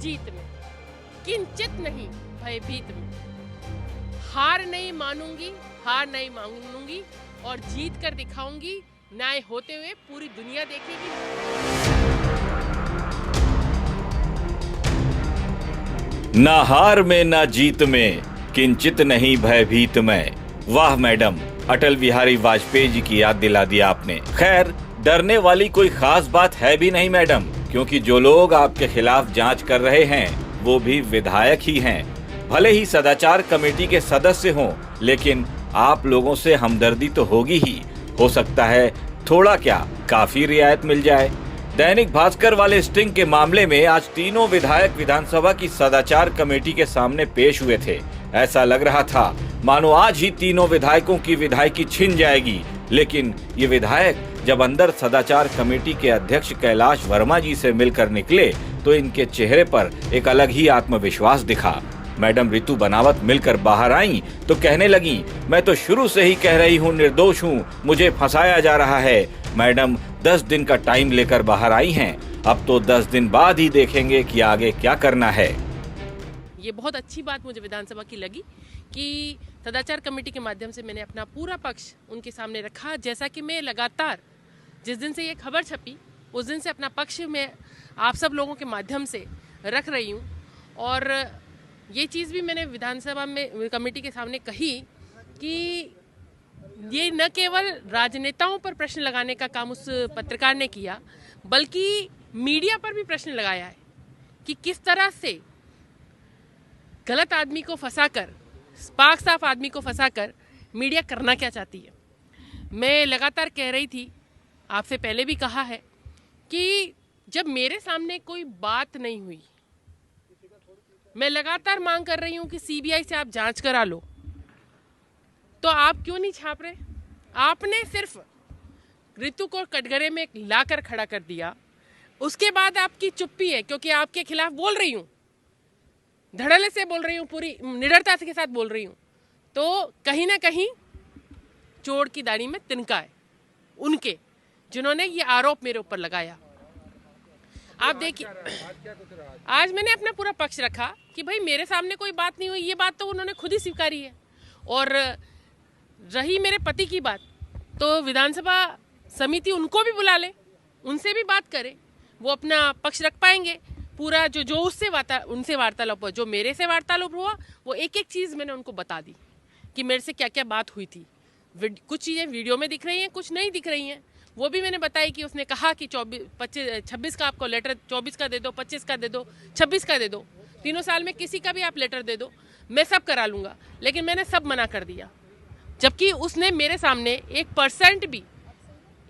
जीत में, किंचित नहीं भयभीत में। हार नहीं मानूंगी, हार नहीं मानूंगी और जीत कर दिखाऊंगी। न्याय होते हुए पूरी दुनिया देखेगी। ना हार में ना जीत में, किंचित नहीं भयभीत में। वाह मैडम, अटल बिहारी वाजपेयी जी की याद दिला दी आपने। खैर, डरने वाली कोई खास बात है भी नहीं मैडम, क्योंकि जो लोग आपके खिलाफ जांच कर रहे हैं वो भी विधायक ही हैं। भले ही सदाचार कमेटी के सदस्य हों, लेकिन आप लोगों से हमदर्दी तो होगी ही। हो सकता है थोड़ा क्या काफी रियायत मिल जाए। दैनिक भास्कर वाले स्टिंग के मामले में आज तीनों विधायक विधानसभा की सदाचार कमेटी के सामने पेश हुए थे। ऐसा लग रहा था मानो आज ही तीनों विधायकों की विधायकी छिन जाएगी। लेकिन ये विधायक जब अंदर सदाचार कमेटी के अध्यक्ष कैलाश वर्मा जी से मिलकर निकले तो इनके चेहरे पर एक अलग ही आत्मविश्वास दिखा। मैडम रितु बनावत मिलकर बाहर आईं तो कहने लगी, मैं तो शुरू से ही कह रही हूँ निर्दोष हूँ, मुझे फंसाया जा रहा है। मैडम 10 दिन का टाइम लेकर बाहर आई हैं। अब तो 10 दिन बाद ही देखेंगे कि आगे क्या करना है। ये बहुत अच्छी बात मुझे विधानसभा की लगी कि सदाचार कमेटी के माध्यम से मैंने अपना पूरा पक्ष उनके सामने रखा। जैसा कि मैं लगातार जिस दिन से ये खबर छपी उस दिन से अपना पक्ष में आप सब लोगों के माध्यम से रख रही हूँ। और ये चीज़ भी मैंने विधानसभा में कमेटी के सामने कही कि ये न केवल राजनेताओं पर प्रश्न लगाने का काम उस पत्रकार ने किया, बल्कि मीडिया पर भी प्रश्न लगाया है कि किस तरह से गलत आदमी को फंसाकर, पाक साफ आदमी को फंसाकर मीडिया करना क्या चाहती है। मैं लगातार कह रही थी, आपसे पहले भी कहा है कि जब मेरे सामने कोई बात नहीं हुई, मैं लगातार मांग कर रही हूं कि सीबीआई से आप जांच करा लो, तो आप क्यों नहीं छाप रहे। आपने सिर्फ ऋतु को कटघरे में लाकर खड़ा कर दिया, उसके बाद आपकी चुप्पी है क्योंकि आपके खिलाफ बोल रही हूं, धड़ल्ले से बोल रही हूँ, पूरी निडरता के साथ बोल रही हूँ। तो कहीं ना कहीं चोर की दाढ़ी में तिनका है उनके, जिन्होंने ये आरोप मेरे ऊपर लगाया। आप देखिए, आज मैंने अपना पूरा पक्ष रखा कि भाई मेरे सामने कोई बात नहीं हुई, ये बात तो उन्होंने खुद ही स्वीकारी है। और रही मेरे पति की बात, तो विधानसभा समिति उनको भी बुला ले, उनसे भी बात करे, वो अपना पक्ष रख पाएंगे। पूरा जो उससे उनसे वार्तालाप हुआ, जो मेरे से वार्तालाप हुआ, वो एक एक चीज़ मैंने उनको बता दी कि मेरे से क्या क्या बात हुई थी। कुछ चीज़ें वीडियो में दिख रही हैं, कुछ नहीं दिख रही हैं। वो भी मैंने बताई कि उसने कहा कि 26 का आपको लेटर, 24 का दे दो, 25 का दे दो, 26 का दे दो, 3 साल में किसी का भी आप लेटर दे दो, मैं सब करा लूँगा। लेकिन मैंने सब मना कर दिया, जबकि उसने मेरे सामने 1% भी,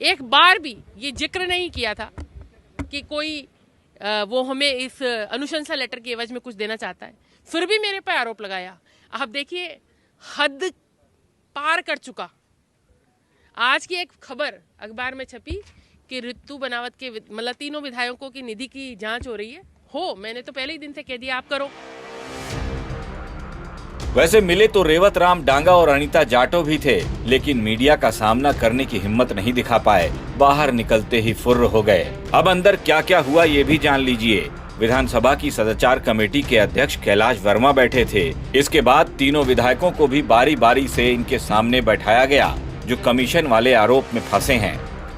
एक बार भी ये जिक्र नहीं किया था कि कोई वो हमें इस अनुशंसा लेटर के एवज में कुछ देना चाहता है। फिर भी मेरे पर आरोप लगाया। आप देखिए, हद पार कर चुका। आज की एक खबर अखबार में छपी कि ऋतु बनावत के मतलब तीनों विधायकों की निधि की जांच हो रही है। मैंने तो पहले ही दिन से कह दिया आप करो। वैसे मिले तो रेवत राम डांगा और अनीता जाटव भी थे, लेकिन मीडिया का सामना करने की हिम्मत नहीं दिखा पाए। बाहर निकलते ही फुर्र हो गए। अब अंदर क्या क्या हुआ ये भी जान लीजिए। विधानसभा की सदाचार कमेटी के अध्यक्ष कैलाश वर्मा बैठे थे। इसके बाद तीनों विधायकों को भी बारी बारी से इनके सामने बैठाया गया, जो कमीशन वाले आरोप में फंसे हैं।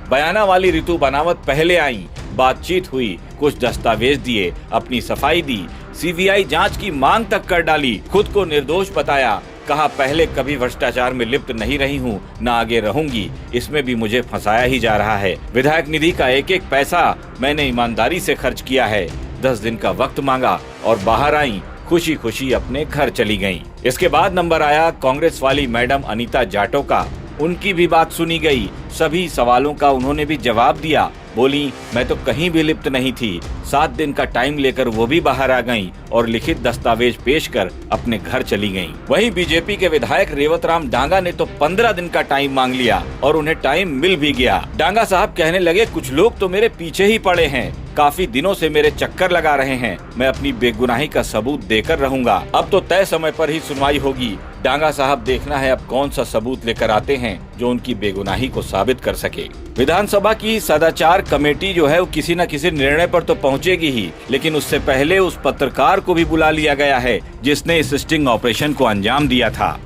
बयाना वाली ऋतु बनावत पहले आई, बातचीत हुई, कुछ दस्तावेज दिए, अपनी सफाई दी, सीबीआई जांच की मांग तक कर डाली, खुद को निर्दोष बताया, कहा पहले कभी भ्रष्टाचार में लिप्त नहीं रही हूँ, न आगे रहूंगी, इसमें भी मुझे फंसाया ही जा रहा है। विधायक निधि का एक एक पैसा मैंने ईमानदारी से खर्च किया है। 10 दिन का वक्त मांगा और बाहर आई, खुशी खुशी अपने घर चली गयी। इसके बाद नंबर आया कांग्रेस वाली मैडम अनीता जाटव का। उनकी भी बात सुनी गई, सभी सवालों का उन्होंने भी जवाब दिया। बोली, मैं तो कहीं भी लिप्त नहीं थी। 7 दिन का टाइम लेकर वो भी बाहर आ गईं और लिखित दस्तावेज पेश कर अपने घर चली गईं। वहीं बीजेपी के विधायक रेवत राम डांगा ने तो 15 दिन का टाइम मांग लिया और उन्हें टाइम मिल भी गया। डांगा साहब कहने लगे, कुछ लोग तो मेरे पीछे ही पड़े हैं, काफी दिनों से मेरे चक्कर लगा रहे हैं, मैं अपनी बेगुनाही का सबूत देकर रहूंगा। अब तो तय समय पर ही सुनवाई होगी। डांगा साहब, देखना है अब कौन सा सबूत लेकर आते हैं। जो उनकी बेगुनाही को साबित कर सके। विधानसभा की सदाचार कमेटी जो है वो किसी न किसी निर्णय पर तो पहुंचेगी ही, लेकिन उससे पहले उस पत्रकार को भी बुला लिया गया है जिसने इस स्टिंग ऑपरेशन को अंजाम दिया था।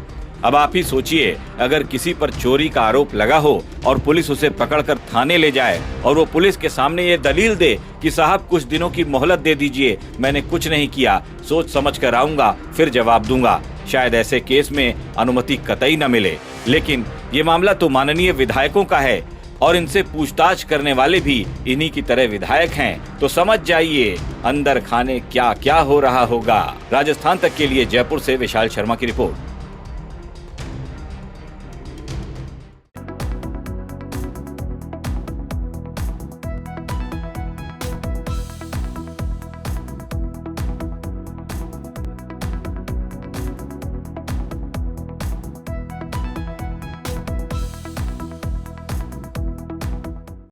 अब आप ही सोचिए, अगर किसी पर चोरी का आरोप लगा हो और पुलिस उसे पकड़कर थाने ले जाए और वो पुलिस के सामने ये दलील दे कि साहब कुछ दिनों की मोहलत दे दीजिए, मैंने कुछ नहीं किया, सोच समझ कर आऊंगा फिर जवाब दूंगा, शायद ऐसे केस में अनुमति कतई न मिले। लेकिन ये मामला तो माननीय विधायकों का है और इनसे पूछताछ करने वाले भी इन्हीं की तरह विधायक हैं, तो समझ जाइए अंदर खाने क्या क्या हो रहा होगा। राजस्थान तक के लिए जयपुर से विशाल शर्मा की रिपोर्ट।